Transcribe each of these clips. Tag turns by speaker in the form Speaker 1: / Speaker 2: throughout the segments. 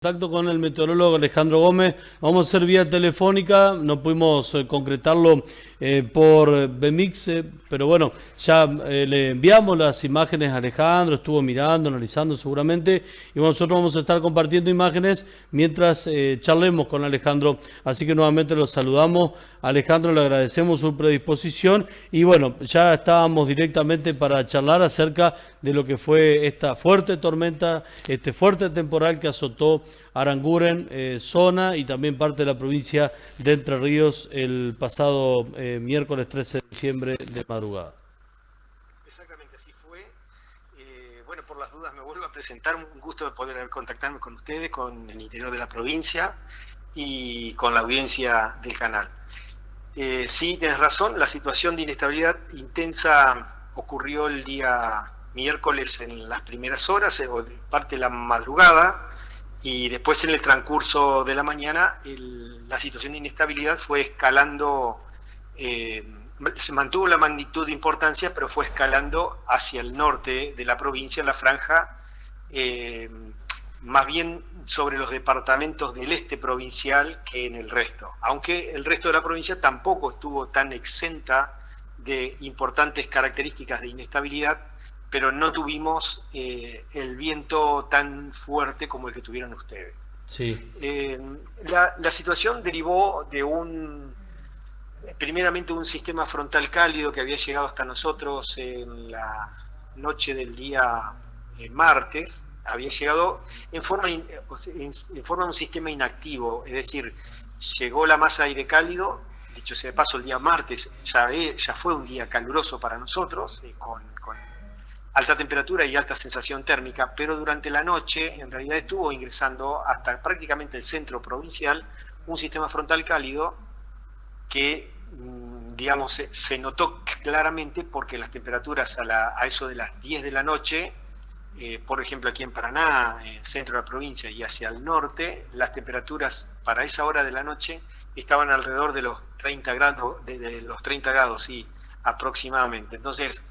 Speaker 1: Contacto con el meteorólogo Alejandro Gómez. Vamos a hacer vía telefónica, no pudimos concretarlo por BMIX, pero bueno, ya le enviamos las imágenes a Alejandro, estuvo mirando, analizando seguramente, y bueno, nosotros vamos a estar compartiendo imágenes mientras charlemos con Alejandro, así que nuevamente lo saludamos. Alejandro, le agradecemos su predisposición y bueno, ya estábamos directamente para charlar acerca de lo que fue esta fuerte tormenta, este fuerte temporal que azotó Aranguren, zona y también parte de la provincia de Entre Ríos el pasado miércoles 13 de diciembre de madrugada.
Speaker 2: Exactamente así fue. Bueno, por las dudas me vuelvo a presentar. Un gusto de poder contactarme con ustedes, con el interior de la provincia y con la audiencia del canal. Sí, tienes razón, la situación de inestabilidad intensa ocurrió el día miércoles en las primeras horas o parte de la madrugada, y después en el transcurso de la mañana la situación de inestabilidad fue escalando. Se mantuvo la magnitud de importancia, pero fue escalando hacia el norte de la provincia, en la franja, eh, más bien sobre los departamentos del este provincial que en el resto, aunque el resto de la provincia tampoco estuvo tan exenta de importantes características de inestabilidad, pero no tuvimos el viento tan fuerte como el que tuvieron ustedes.
Speaker 1: Sí.
Speaker 2: La situación derivó de primeramente un sistema frontal cálido que había llegado hasta nosotros en la noche del día martes. Había llegado en forma de un sistema inactivo, es decir, llegó la masa de aire cálido. Dicho sea de paso, el día martes ya fue un día caluroso para nosotros, con alta temperatura y alta sensación térmica, pero durante la noche en realidad estuvo ingresando hasta prácticamente el centro provincial un sistema frontal cálido que, digamos, se notó claramente porque las temperaturas a eso de las 10 de la noche, por ejemplo aquí en Paraná, en el centro de la provincia y hacia el norte, las temperaturas para esa hora de la noche estaban alrededor de los 30 grados, de los 30 grados, sí, aproximadamente. Entonces,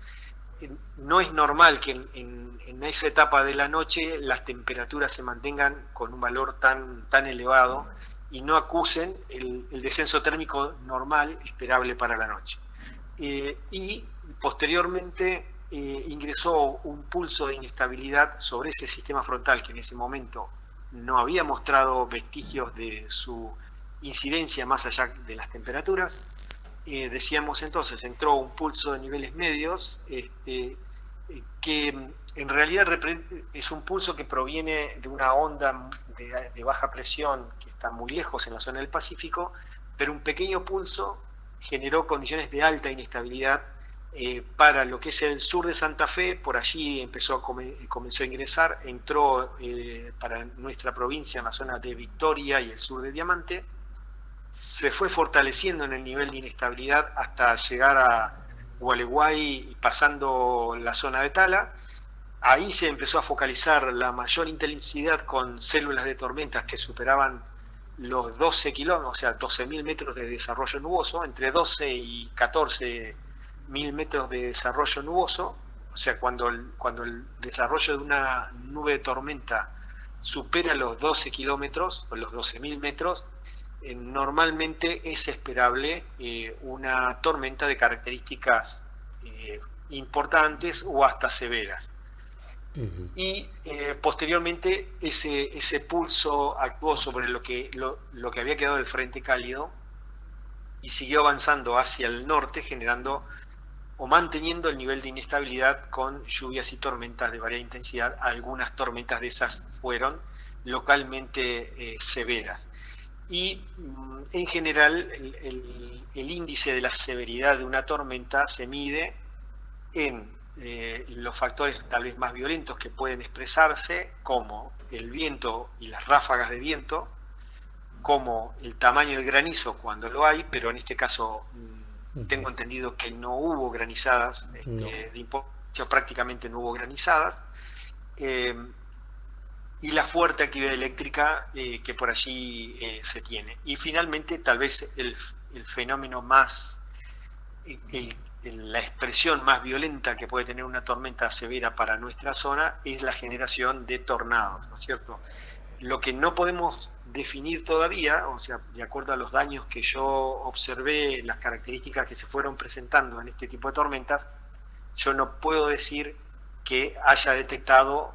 Speaker 2: no es normal que en esa etapa de la noche las temperaturas se mantengan con un valor tan elevado y no acusen el descenso térmico normal esperable para la noche. Y posteriormente ingresó un pulso de inestabilidad sobre ese sistema frontal que en ese momento no había mostrado vestigios de su incidencia más allá de las temperaturas. Decíamos entonces, entró un pulso de niveles medios, que en realidad es un pulso que proviene de una onda de baja presión que está muy lejos en la zona del Pacífico, pero un pequeño pulso generó condiciones de alta inestabilidad para lo que es el sur de Santa Fe. Por allí comenzó a ingresar, entró para nuestra provincia en la zona de Victoria y el sur de Diamante. Se fue fortaleciendo en el nivel de inestabilidad hasta llegar a Gualeguay, pasando la zona de Tala. Ahí se empezó a focalizar la mayor intensidad con células de tormentas que superaban los 12 kilómetros, o sea, 12.000 metros de desarrollo nuboso, entre 12 y 14.000 metros de desarrollo nuboso. O sea, cuando el desarrollo de una nube de tormenta supera los 12 kilómetros o los 12.000 metros, normalmente es esperable una tormenta de características importantes o hasta severas. Y posteriormente ese pulso actuó sobre lo que había quedado del frente cálido y siguió avanzando hacia el norte, generando o manteniendo el nivel de inestabilidad con lluvias y tormentas de variada intensidad. Algunas tormentas de esas fueron localmente severas. Y en general el índice de la severidad de una tormenta se mide en los factores tal vez más violentos que pueden expresarse, como el viento y las ráfagas de viento, como el tamaño del granizo cuando lo hay, pero en este caso tengo entendido que no hubo granizadas,
Speaker 1: No.
Speaker 2: de importancia prácticamente no hubo granizadas, y la fuerte actividad eléctrica que por allí se tiene. Y finalmente, tal vez el fenómeno más, la expresión más violenta que puede tener una tormenta severa para nuestra zona es la generación de tornados, ¿no es cierto? Lo que no podemos definir todavía, o sea, de acuerdo a los daños que yo observé, las características que se fueron presentando en este tipo de tormentas, yo no puedo decir que haya detectado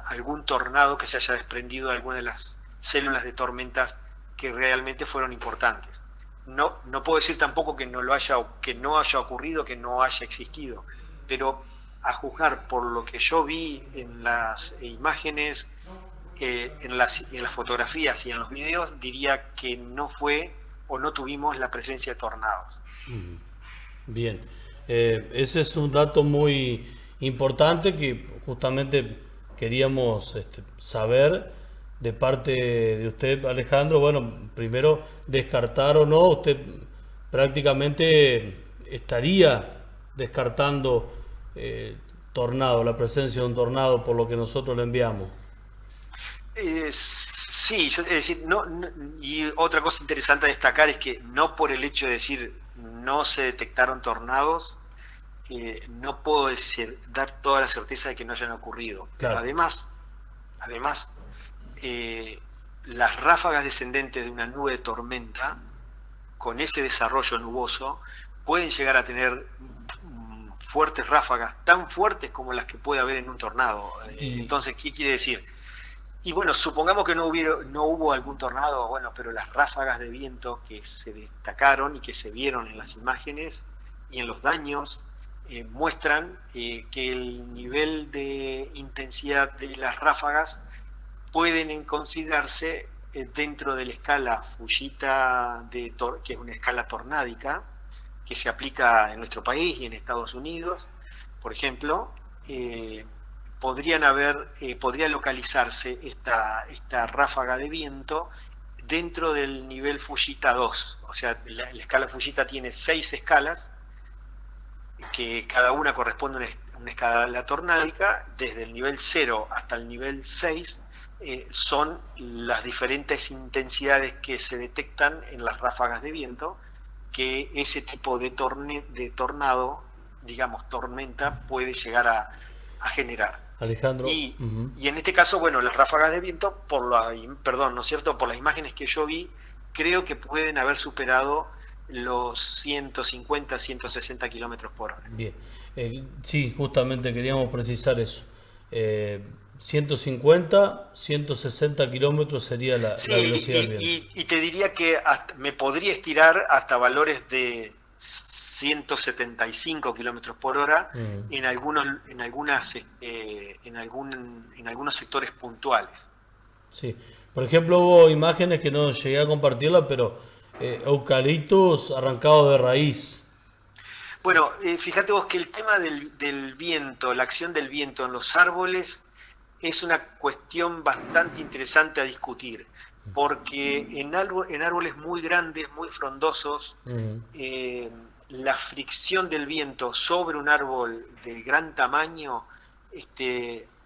Speaker 2: algún tornado que se haya desprendido de alguna de las células de tormentas que realmente fueron importantes. No puedo decir tampoco que no haya ocurrido, que no haya existido, pero a juzgar por lo que yo vi en las imágenes, en las fotografías y en los videos, diría que no fue o no tuvimos la presencia de tornados.
Speaker 1: Bien, ese es un dato muy importante que justamente queríamos saber de parte de usted, Alejandro. Bueno, primero, descartar o no, usted prácticamente estaría descartando tornado, la presencia de un tornado por lo que nosotros le enviamos.
Speaker 2: Sí, es decir, y otra cosa interesante a destacar es que no por el hecho de decir no se detectaron tornados, no puedo dar toda la certeza de que no hayan ocurrido. Pero
Speaker 1: Claro.
Speaker 2: además las ráfagas descendentes de una nube de tormenta, con ese desarrollo nuboso, pueden llegar a tener fuertes ráfagas, tan fuertes como las que puede haber en un tornado.
Speaker 1: Y
Speaker 2: Entonces, ¿qué quiere decir? Y bueno, supongamos que no hubo algún tornado, bueno, pero las ráfagas de viento que se destacaron y que se vieron en las imágenes y en los daños muestran que el nivel de intensidad de las ráfagas pueden considerarse dentro de la escala Fujita, que es una escala tornádica, que se aplica en nuestro país y en Estados Unidos, por ejemplo. Podría localizarse esta ráfaga de viento dentro del nivel Fujita 2. O sea, la escala Fujita tiene 6 escalas, que cada una corresponde a una escala tornádica. Desde el nivel 0 hasta el nivel 6 son las diferentes intensidades que se detectan en las ráfagas de viento que ese tipo de tornado, digamos tormenta, puede llegar a generar.
Speaker 1: Alejandro,
Speaker 2: Y en este caso, bueno, las ráfagas de viento, ¿no es cierto? Por las imágenes que yo vi, creo que pueden haber superado los 150, 160 kilómetros por hora.
Speaker 1: bien. Sí, justamente queríamos precisar eso. 150, 160 kilómetros sería
Speaker 2: Sí,
Speaker 1: la velocidad del viento.
Speaker 2: y te diría que me podría estirar hasta valores de 175 kilómetros por hora
Speaker 1: Mm.
Speaker 2: en algunos sectores puntuales.
Speaker 1: Sí. Por ejemplo, hubo imágenes que no llegué a compartirla, pero eucaliptos arrancados de raíz.
Speaker 2: Bueno, fíjate vos que el tema del viento, la acción del viento en los árboles, es una cuestión bastante interesante a discutir, porque en árboles muy grandes, muy frondosos,
Speaker 1: Mm.
Speaker 2: la fricción del viento sobre un árbol de gran tamaño,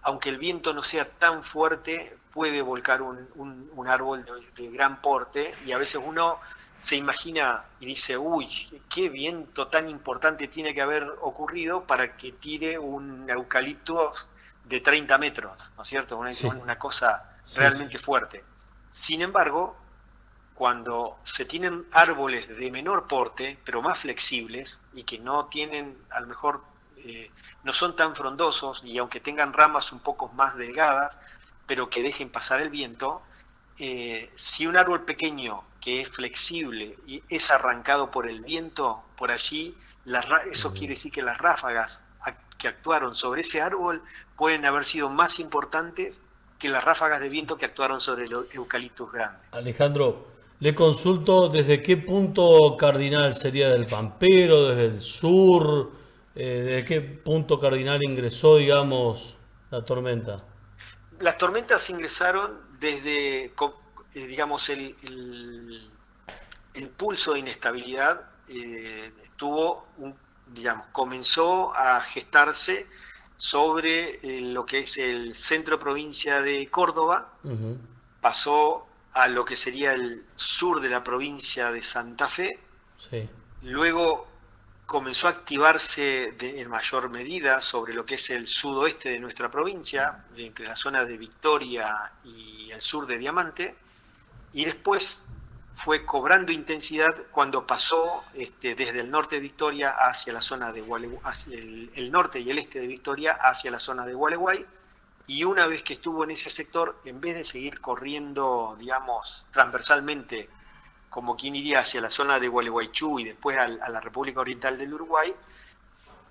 Speaker 2: aunque el viento no sea tan fuerte, puede volcar un árbol de gran porte, y a veces uno se imagina y dice, uy, qué viento tan importante tiene que haber ocurrido para que tire un eucalipto de 30 metros, ¿no es cierto?
Speaker 1: Sí,
Speaker 2: Una cosa
Speaker 1: sí, sí.
Speaker 2: realmente fuerte. Sin embargo, cuando se tienen árboles de menor porte, pero más flexibles, y que no tienen, a lo mejor, no son tan frondosos, y aunque tengan ramas un poco más delgadas, pero que dejen pasar el viento, si un árbol pequeño que es flexible y es arrancado por el viento, por allí, eso quiere decir que las ráfagas que actuaron sobre ese árbol pueden haber sido más importantes que las ráfagas de viento que actuaron sobre el eucaliptus grande.
Speaker 1: Alejandro, le consulto desde qué punto cardinal sería del Pampero, desde el sur, desde qué punto cardinal ingresó, digamos, la tormenta.
Speaker 2: Las tormentas ingresaron desde, digamos, el pulso de inestabilidad digamos, comenzó a gestarse sobre lo que es el centro provincia de Córdoba,
Speaker 1: Ujú.
Speaker 2: pasó a lo que sería el sur de la provincia de Santa Fe,
Speaker 1: Sí.
Speaker 2: luego comenzó a activarse en mayor medida sobre lo que es el sudoeste de nuestra provincia, entre la zona de Victoria y el sur de Diamante, y después fue cobrando intensidad cuando pasó desde el norte de Victoria hacia la zona de Gualeguay, hacia el norte y el este de Victoria hacia la zona de Gualeguay, y una vez que estuvo en ese sector, en vez de seguir corriendo, digamos, transversalmente, como quien iría hacia la zona de Gualeguaychú y después a la República Oriental del Uruguay,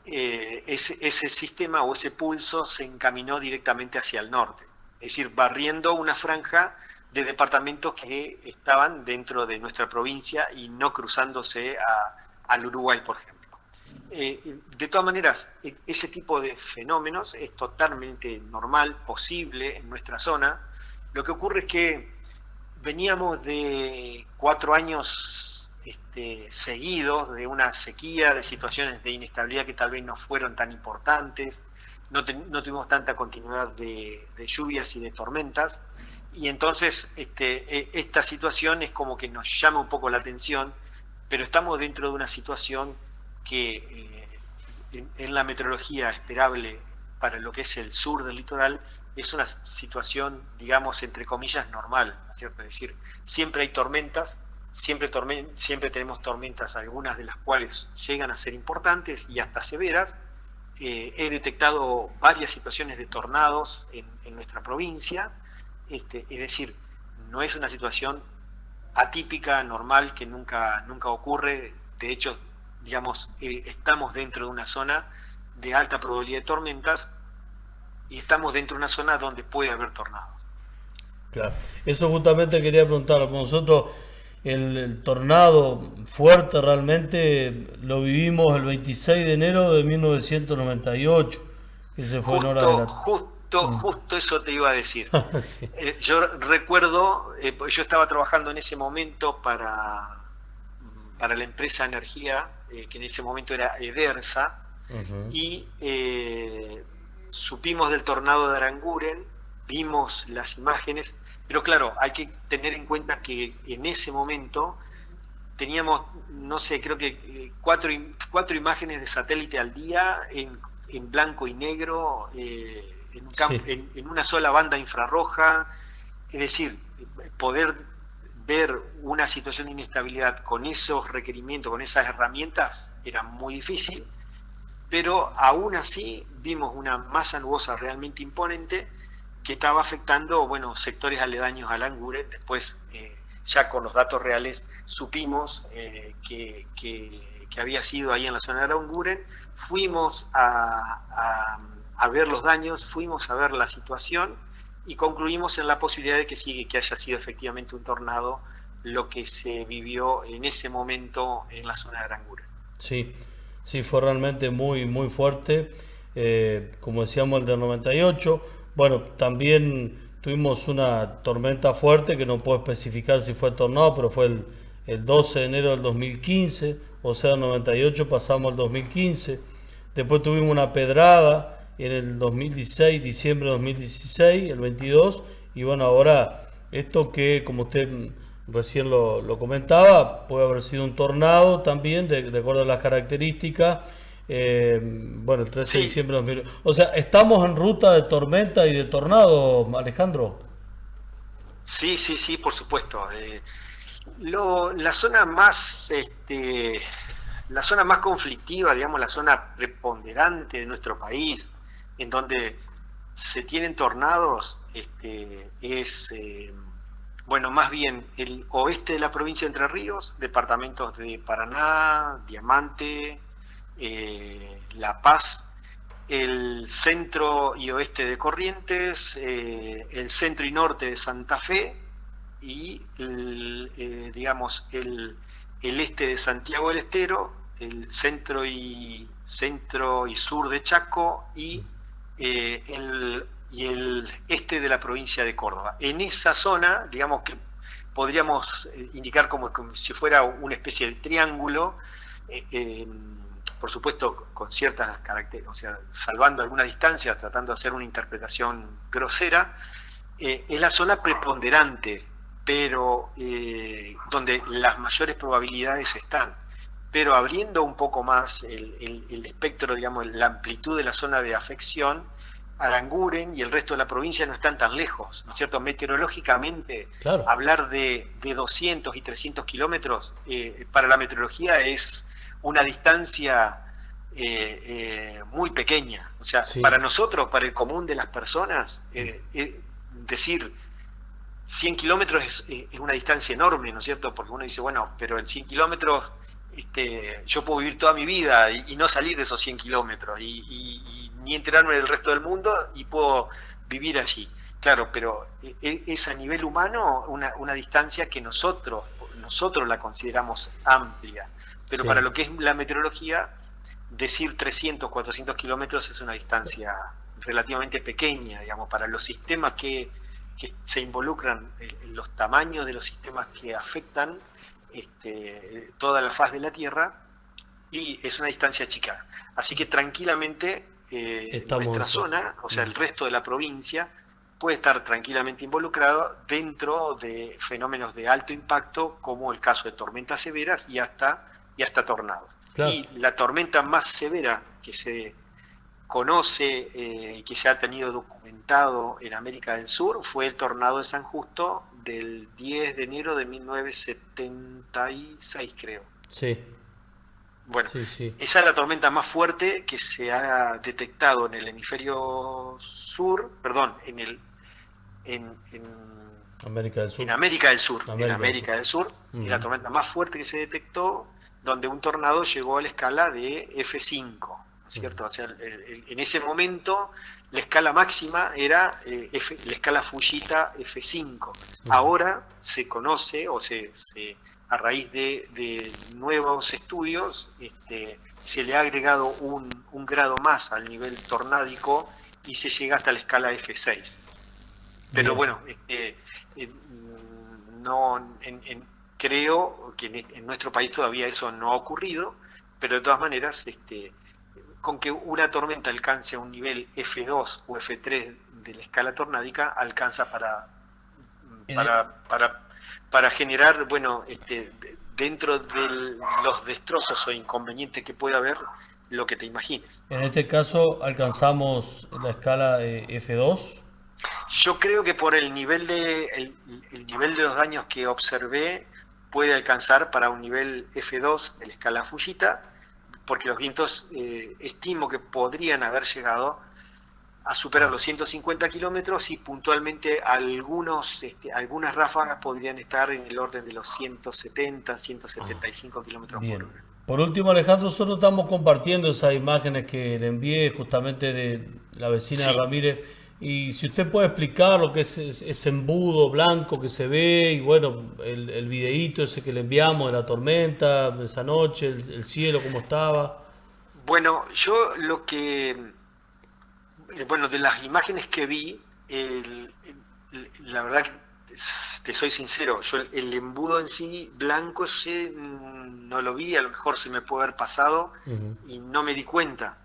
Speaker 2: ese sistema o ese pulso se encaminó directamente hacia el norte, es decir, barriendo una franja de departamentos que estaban dentro de nuestra provincia y no cruzándose al Uruguay, por ejemplo. De todas maneras, ese tipo de fenómenos es totalmente normal, posible en nuestra zona. Lo que ocurre es que veníamos de 4 años seguidos de una sequía, de situaciones de inestabilidad que tal vez no fueron tan importantes, no tuvimos tanta continuidad de lluvias y de tormentas, y entonces esta situación es como que nos llama un poco la atención, pero estamos dentro de una situación que en la meteorología esperable para lo que es el sur del litoral es una situación, digamos, entre comillas, normal, ¿no es cierto? Es decir, siempre hay tormentas, siempre tenemos tormentas, algunas de las cuales llegan a ser importantes y hasta severas. He detectado varias situaciones de tornados en nuestra provincia, es decir, no es una situación atípica, normal, que nunca ocurre. De hecho, digamos, estamos dentro de una zona de alta probabilidad de tormentas y estamos dentro de una zona donde puede haber tornados.
Speaker 1: Claro, eso justamente quería preguntar. Nosotros el tornado fuerte realmente lo vivimos el 26 de enero de 1998, que se fue en hora de la...
Speaker 2: Justo eso te iba a decir.
Speaker 1: Sí.
Speaker 2: Yo recuerdo, yo estaba trabajando en ese momento para la empresa Energía, que en ese momento era Edersa, y supimos del tornado de Aranguren, vimos las imágenes, pero claro, hay que tener en cuenta que en ese momento teníamos, no sé, creo que cuatro imágenes de satélite al día en blanco y negro, en una sola banda infrarroja, es decir, poder ver una situación de inestabilidad con esos requerimientos, con esas herramientas, era muy difícil, pero aún así vimos una masa nubosa realmente imponente que estaba afectando, bueno, sectores aledaños a Aranguren. Después, ya con los datos reales, supimos que había sido ahí en la zona de Aranguren. Fuimos a ver los daños, fuimos a ver la situación y concluimos en la posibilidad de que haya sido efectivamente un tornado lo que se vivió en ese momento en la zona de Aranguren.
Speaker 1: Sí, sí, fue realmente muy, muy fuerte. Como decíamos, el del 98. Bueno, también tuvimos una tormenta fuerte que no puedo especificar si fue tornado, pero fue el 12 de enero del 2015, o sea, el 98 pasamos al 2015. Después tuvimos una pedrada en el 2016, diciembre de 2016, el 22, y bueno, ahora esto que, como usted recién lo comentaba, puede haber sido un tornado también, de acuerdo a las características. Bueno, el 13 de diciembre de 2000. O sea, ¿estamos en ruta de tormenta y de tornado, Alejandro?
Speaker 2: Sí, por supuesto. La zona más la zona más conflictiva, digamos, la zona preponderante de nuestro país, en donde se tienen tornados, es bueno, más bien el oeste de la provincia de Entre Ríos, departamentos de Paraná, Diamante, La Paz, el centro y oeste de Corrientes, el centro y norte de Santa Fe y digamos el este de Santiago del Estero, el centro y sur de Chaco y el este de la provincia de Córdoba. En esa zona, digamos que podríamos indicar como si fuera una especie de triángulo, por supuesto con ciertas características, o sea, salvando alguna distancia, tratando de hacer una interpretación grosera, es la zona preponderante, pero donde las mayores probabilidades están. pero abriendo un poco más el espectro, digamos, la amplitud de la zona de afección, Aranguren y el resto de la provincia no están tan lejos, ¿no es cierto? Meteorológicamente,
Speaker 1: Claro,
Speaker 2: hablar de 200 y 300 kilómetros para la meteorología es una distancia muy pequeña. O sea, para
Speaker 1: sí,
Speaker 2: nosotros, para el común de las personas, decir 100 kilómetros es una distancia enorme, ¿no es cierto? Porque uno dice, bueno, pero en 100 kilómetros yo puedo vivir toda mi vida y no salir de esos 100 kilómetros y ni enterarme del resto del mundo y puedo vivir allí. Claro, pero es a nivel humano una distancia que nosotros la consideramos amplia, pero para
Speaker 1: sí.
Speaker 2: lo que es la meteorología, decir 300, 400 kilómetros es una distancia relativamente pequeña, digamos, para los sistemas que se involucran, en los tamaños de los sistemas que afectan toda la faz de la Tierra, y es una distancia chica. Así que tranquilamente
Speaker 1: Estamos en
Speaker 2: nuestra
Speaker 1: eso.
Speaker 2: zona, o sea,
Speaker 1: Mm.
Speaker 2: el resto de la provincia, puede estar tranquilamente involucrado dentro de fenómenos de alto impacto, como el caso de tormentas severas y hasta tornados.
Speaker 1: Claro.
Speaker 2: Y la tormenta más severa que se conoce, que se ha tenido documentado en América del Sur, fue el tornado de San Justo del 10 de enero de 1976, creo.
Speaker 1: Sí,
Speaker 2: Bueno,
Speaker 1: sí, sí.
Speaker 2: esa es la tormenta más fuerte que se ha detectado en el hemisferio sur, perdón, en, en,
Speaker 1: América del
Speaker 2: en
Speaker 1: Sur.
Speaker 2: América del Sur, en
Speaker 1: América del Sur.
Speaker 2: América del Sur, es la
Speaker 1: Ujú.
Speaker 2: tormenta más fuerte que se detectó, donde un tornado llegó a la escala de F5, ¿no es
Speaker 1: Ujú.
Speaker 2: cierto? O sea, en ese momento la escala máxima era la escala Fujita F5.
Speaker 1: Ujú.
Speaker 2: Ahora se conoce, a raíz de nuevos estudios, se le ha agregado un grado más al nivel tornádico y se llega hasta la escala F6. Pero
Speaker 1: Bien.
Speaker 2: bueno, no, creo que en nuestro país todavía eso no ha ocurrido, pero de todas maneras, con que una tormenta alcance un nivel F2 o F3 de la escala tornádica, alcanza
Speaker 1: En e-
Speaker 2: para, para, para generar, bueno, dentro de los destrozos o inconvenientes que pueda haber, lo que te imagines.
Speaker 1: En este caso alcanzamos la escala F2.
Speaker 2: Yo creo que por el nivel de los daños que observé, puede alcanzar para un nivel F2 de la escala Fujita, porque los vientos estimo que podrían haber llegado a superar
Speaker 1: Ah,
Speaker 2: los 150 kilómetros, y puntualmente algunas ráfagas podrían estar en el orden de los 170, 175 kilómetros por
Speaker 1: bien.
Speaker 2: hora.
Speaker 1: Por último, Alejandro, nosotros estamos compartiendo esas imágenes que le envié justamente de la vecina de
Speaker 2: Sí,
Speaker 1: Ramírez. Y si usted puede explicar lo que es ese embudo blanco que se ve, y bueno, el videíto ese que le enviamos de la tormenta, de esa noche, el cielo cómo estaba.
Speaker 2: bueno, yo bueno, de las imágenes que vi, la verdad que te soy sincero, yo el embudo en sí blanco ese no lo vi, a lo mejor se me puede haber pasado
Speaker 1: Ujú.
Speaker 2: y no me di cuenta.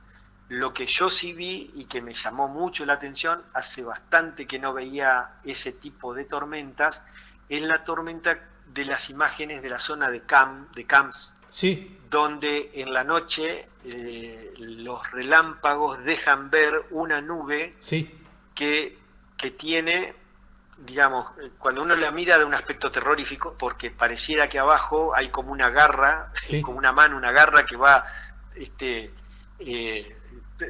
Speaker 2: Lo que yo sí vi y que me llamó mucho la atención, hace bastante que no veía ese tipo de tormentas, es la tormenta de las imágenes de la zona de Camps,
Speaker 1: Sí,
Speaker 2: donde en la noche los relámpagos dejan ver una nube
Speaker 1: sí,
Speaker 2: que, que tiene, digamos, cuando uno la mira, de un aspecto terrorífico, porque pareciera que abajo hay como una garra, como
Speaker 1: sí.
Speaker 2: una mano, una garra que va este, eh,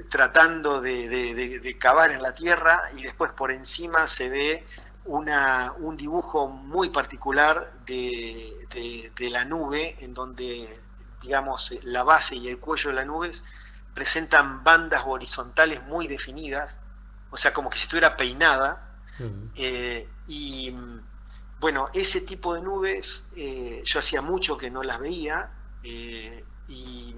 Speaker 2: tratando de cavar en la tierra, y después por encima se ve un dibujo muy particular de la nube, en donde, digamos, la base y el cuello de la nube presentan bandas horizontales muy definidas, o sea, como que si estuviera peinada.
Speaker 1: Ujú.
Speaker 2: Y bueno, ese tipo de nubes yo hacía mucho que no las veía, y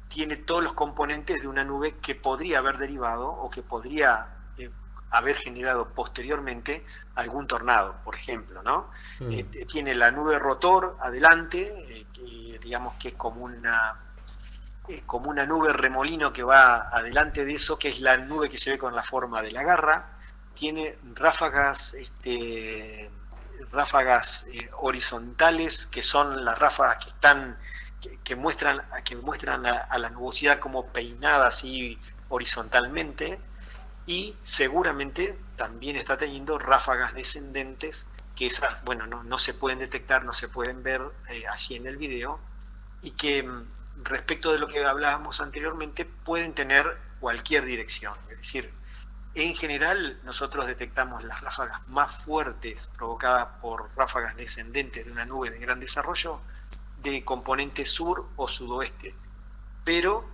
Speaker 2: tiene todos los componentes de una nube que podría haber derivado o que podría haber generado posteriormente algún tornado, por ejemplo, ¿no?
Speaker 1: Ujú.
Speaker 2: Tiene la nube rotor adelante, que digamos que es como una nube remolino que va adelante de eso, que es la nube que se ve con la forma de la garra. Tiene ráfagas horizontales, que son las ráfagas que están que muestran a la nubosidad como peinada así horizontalmente, y seguramente también está teniendo ráfagas descendentes, que esas, bueno, no se pueden detectar, no se pueden ver allí en el video, y que respecto de lo que hablábamos anteriormente, pueden tener cualquier dirección. Es decir, en general nosotros detectamos las ráfagas más fuertes provocadas por ráfagas descendentes de una nube de gran desarrollo de componente sur o sudoeste, pero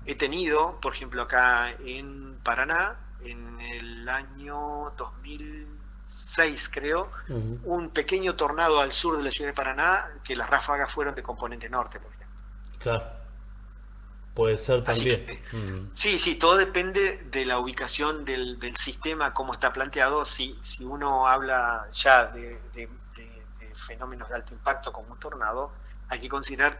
Speaker 2: he tenido, por ejemplo, acá en Paraná, en el año 2006 creo, un pequeño tornado al sur de la ciudad de Paraná, que las ráfagas fueron de componente norte, por ejemplo.
Speaker 1: Claro, puede ser
Speaker 2: Así
Speaker 1: también.
Speaker 2: que, sí, todo depende de la ubicación del sistema, cómo está planteado. Si uno habla ya de fenómenos de alto impacto como un tornado, hay que considerar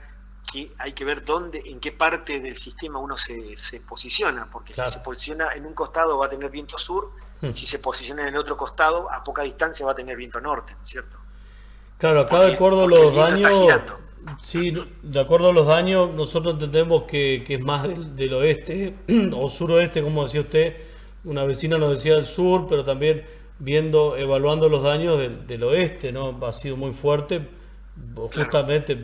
Speaker 2: que hay que ver en qué parte del sistema uno se posiciona, porque
Speaker 1: Claro.
Speaker 2: si se posiciona en un costado va a tener viento sur, si se posiciona en el otro costado, a poca distancia va a tener viento norte, ¿no es cierto?
Speaker 1: Claro, acá de acuerdo a
Speaker 2: Porque el
Speaker 1: los
Speaker 2: viento está
Speaker 1: daños,
Speaker 2: girando.
Speaker 1: sí, de acuerdo a los daños, nosotros entendemos que es más del oeste o suroeste, como decía usted. Una vecina nos decía del sur, pero también evaluando los daños del oeste, ¿no? Ha sido muy fuerte, justamente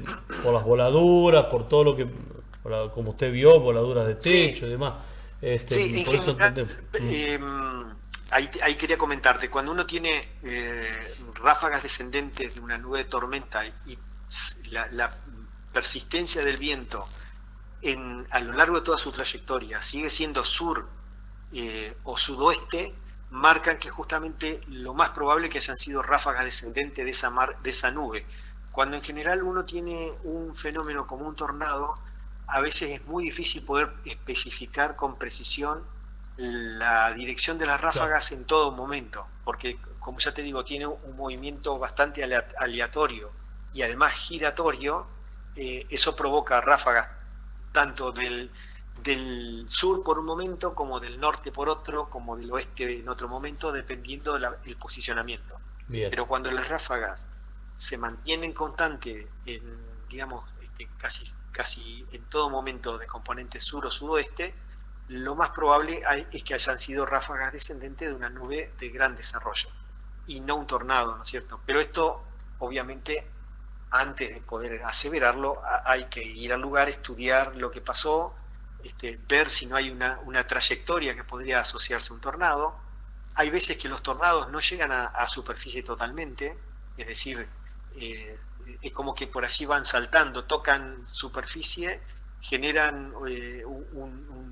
Speaker 1: por las voladuras, por todo lo que, como usted vio, voladuras de techo
Speaker 2: Sí,
Speaker 1: y demás.
Speaker 2: sí, en
Speaker 1: Por eso
Speaker 2: general,
Speaker 1: entendemos.
Speaker 2: ahí quería comentarte, cuando uno tiene ráfagas descendentes de una nube de tormenta y la persistencia del viento a lo largo de toda su trayectoria sigue siendo sur o sudoeste, marcan que justamente lo más probable que hayan sido ráfagas descendentes de esa nube. Cuando en general uno tiene un fenómeno como un tornado, a veces es muy difícil poder especificar con precisión la dirección de las ráfagas en todo momento, porque como ya te digo, tiene un movimiento bastante aleatorio y además giratorio. Eso provoca ráfagas tanto del sur por un momento, como del norte por otro, como del oeste en otro momento, dependiendo del posicionamiento.
Speaker 1: Bien.
Speaker 2: Pero cuando las ráfagas se mantienen constantes digamos, casi en todo momento de componente sur o sudoeste, lo más probable es que hayan sido ráfagas descendentes de una nube de gran desarrollo y no un tornado, ¿no es cierto? Pero esto, obviamente, antes de poder aseverarlo, hay que ir al lugar, estudiar lo que pasó, ver si no hay una trayectoria que podría asociarse a un tornado. Hay veces que los tornados no llegan a superficie totalmente, es decir, es como que por allí van saltando, tocan superficie, generan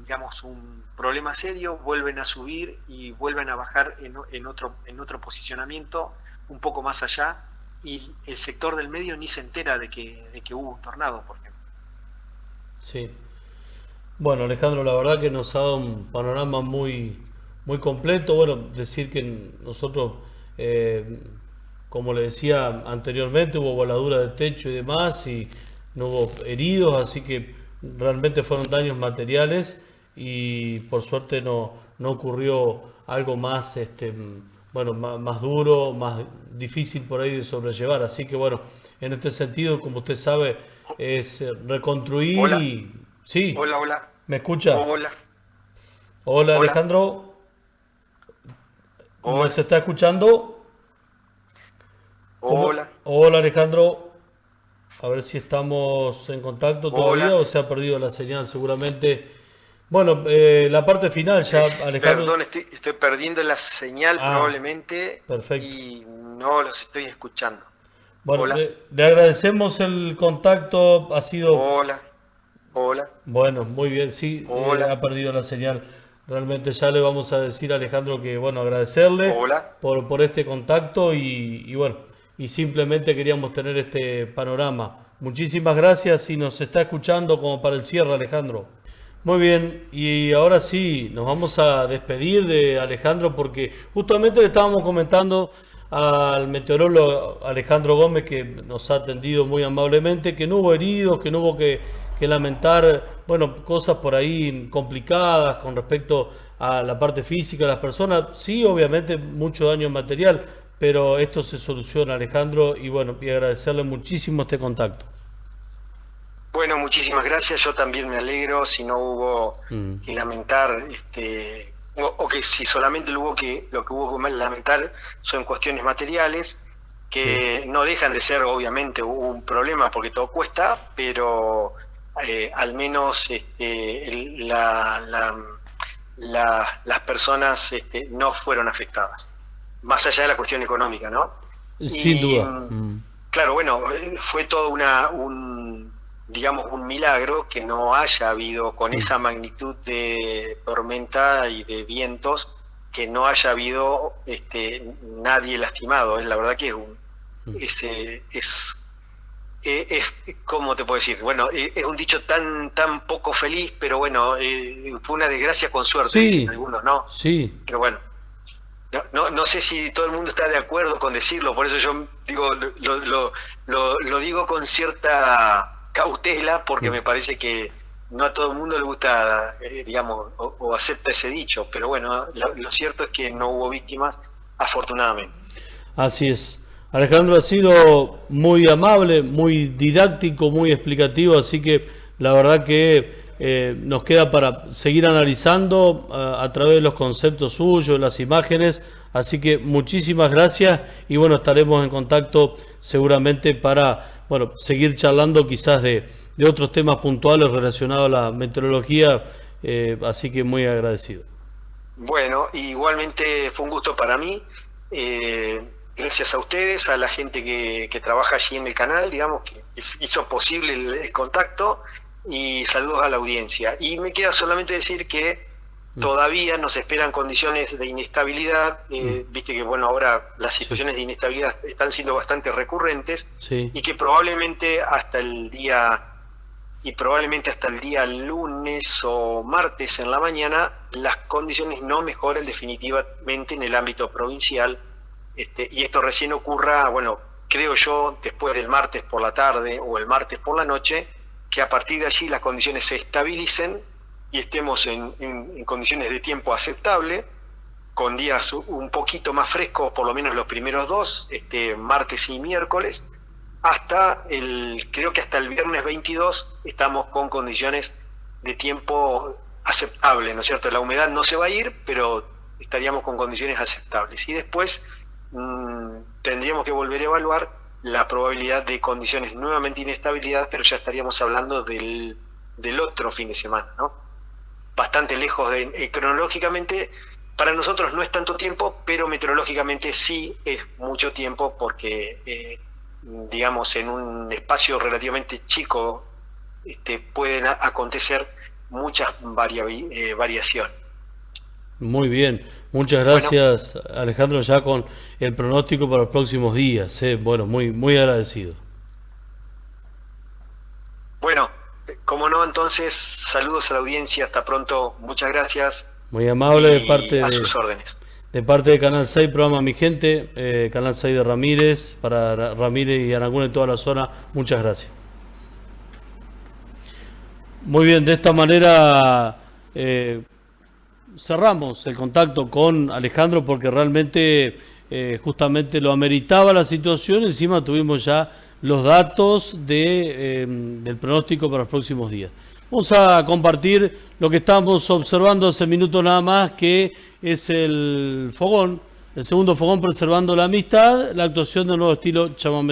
Speaker 2: digamos, un problema serio, vuelven a subir y vuelven a bajar en otro posicionamiento un poco más allá, y el sector del medio ni se entera de que hubo un tornado, por ejemplo.
Speaker 1: Sí. Bueno, Alejandro, la verdad que nos ha dado un panorama muy completo. Bueno, decir que nosotros, como le decía anteriormente, hubo voladura de techo y demás, y no hubo heridos, así que realmente fueron daños materiales, y por suerte no ocurrió algo más, bueno, más duro, más difícil por ahí de sobrellevar. Así que bueno, en este sentido, como usted sabe, es reconstruir
Speaker 2: Hola,
Speaker 1: y... Sí,
Speaker 2: hola,
Speaker 1: ¿me escucha?
Speaker 2: hola,
Speaker 1: Hola
Speaker 2: hola,
Speaker 1: Alejandro, ¿nos
Speaker 2: hola,
Speaker 1: está escuchando? ¿Cómo?
Speaker 2: hola,
Speaker 1: Hola Alejandro, a ver si estamos en contacto todavía
Speaker 2: hola.
Speaker 1: o se ha perdido la señal seguramente. Bueno, la parte final ya, Alejandro.
Speaker 2: Perdón, estoy perdiendo la señal
Speaker 1: Ah,
Speaker 2: probablemente
Speaker 1: perfecto.
Speaker 2: y no los estoy escuchando.
Speaker 1: Bueno,
Speaker 2: Hola,
Speaker 1: le agradecemos el contacto, ha sido,
Speaker 2: hola, hola,
Speaker 1: bueno, muy bien, sí,
Speaker 2: hola,
Speaker 1: ha perdido la señal. Realmente ya le vamos a decir a Alejandro que, bueno, agradecerle
Speaker 2: hola.
Speaker 1: por este contacto y bueno, y simplemente queríamos tener este panorama. Muchísimas gracias y nos está escuchando como para el cierre, Alejandro. Muy bien, y ahora sí, nos vamos a despedir de Alejandro porque justamente le estábamos comentando al meteorólogo Alejandro Gómez, que nos ha atendido muy amablemente, que no hubo heridos, que no hubo que lamentar, bueno, cosas por ahí complicadas con respecto a la parte física de las personas. Sí, obviamente mucho daño material, pero esto se soluciona, Alejandro, y bueno, y agradecerle muchísimo este contacto.
Speaker 2: Bueno, muchísimas gracias. Yo también me alegro si no hubo
Speaker 1: Mm,
Speaker 2: que lamentar, o que si solamente lo que hubo que lamentar son cuestiones materiales,
Speaker 1: sí,
Speaker 2: que no dejan de ser obviamente un problema porque todo cuesta, pero al menos las personas no fueron afectadas, más allá de la cuestión económica, ¿no?
Speaker 1: sin
Speaker 2: Y
Speaker 1: duda. Mm,
Speaker 2: claro, bueno, fue todo digamos, un milagro que no haya habido con
Speaker 1: mm,
Speaker 2: esa magnitud de tormenta y de vientos, que no haya habido nadie lastimado. Es la verdad que
Speaker 1: mm.
Speaker 2: es, ¿cómo te puedo decir? Bueno, es un dicho tan poco feliz, pero bueno, fue una desgracia con suerte, dicen
Speaker 1: Sí,
Speaker 2: algunos, ¿no?
Speaker 1: sí.
Speaker 2: Pero bueno, no sé si todo el mundo está de acuerdo con decirlo, por eso yo digo, lo digo con cierta cautela, porque
Speaker 1: Mm.
Speaker 2: me parece que no a todo el mundo le gusta, digamos, o acepta ese dicho, pero bueno, lo cierto es que no hubo víctimas, afortunadamente.
Speaker 1: Así es. Alejandro ha sido muy amable, muy didáctico, muy explicativo, así que la verdad que nos queda para seguir analizando a través de los conceptos suyos, las imágenes, así que muchísimas gracias y bueno, estaremos en contacto seguramente para bueno, seguir charlando quizás de otros temas puntuales relacionados a la meteorología, así que muy agradecido.
Speaker 2: Bueno, igualmente fue un gusto para mí. Gracias a ustedes, a la gente que trabaja allí en el canal, digamos, que hizo posible el contacto, y saludos a la audiencia. Y me queda solamente decir que
Speaker 1: Mm,
Speaker 2: todavía nos esperan condiciones de inestabilidad.
Speaker 1: mm,
Speaker 2: Viste que, bueno, ahora las
Speaker 1: sí,
Speaker 2: situaciones de inestabilidad están siendo bastante recurrentes,
Speaker 1: sí.
Speaker 2: y que probablemente hasta el día lunes o martes en la mañana las condiciones no mejoren definitivamente en el ámbito provincial, y esto recién ocurra, bueno, creo yo, después del martes por la tarde o el martes por la noche, que a partir de allí las condiciones se estabilicen y estemos en condiciones de tiempo aceptable, con días un poquito más frescos, por lo menos los primeros dos, martes y miércoles, creo que hasta el viernes 22 estamos con condiciones de tiempo aceptable, ¿no es cierto? La humedad no se va a ir, pero estaríamos con condiciones aceptables. Y después tendríamos que volver a evaluar la probabilidad de condiciones nuevamente de inestabilidad, pero ya estaríamos hablando del otro fin de semana, ¿no? Bastante lejos cronológicamente. Para nosotros no es tanto tiempo, pero meteorológicamente sí es mucho tiempo, porque digamos, en un espacio relativamente chico pueden acontecer muchas variaciones.
Speaker 1: Muy bien, muchas
Speaker 2: Bueno,
Speaker 1: gracias Alejandro ya con el pronóstico para los próximos días. Bueno, muy, muy agradecido.
Speaker 2: bueno, como no, entonces saludos a la audiencia, hasta pronto, muchas gracias
Speaker 1: Muy amable
Speaker 2: y a sus órdenes.
Speaker 1: de parte de Canal 6, programa Mi Gente, Canal 6 de Ramírez, para Ramírez y Arangún en toda la zona. Muchas gracias. Muy bien, de esta manera cerramos el contacto con Alejandro porque realmente justamente lo ameritaba la situación. Encima tuvimos ya los datos del pronóstico para los próximos días. Vamos a compartir lo que estamos observando hace minutos nada más, que es el fogón, el segundo fogón preservando la amistad, la actuación del nuevo estilo chamamé.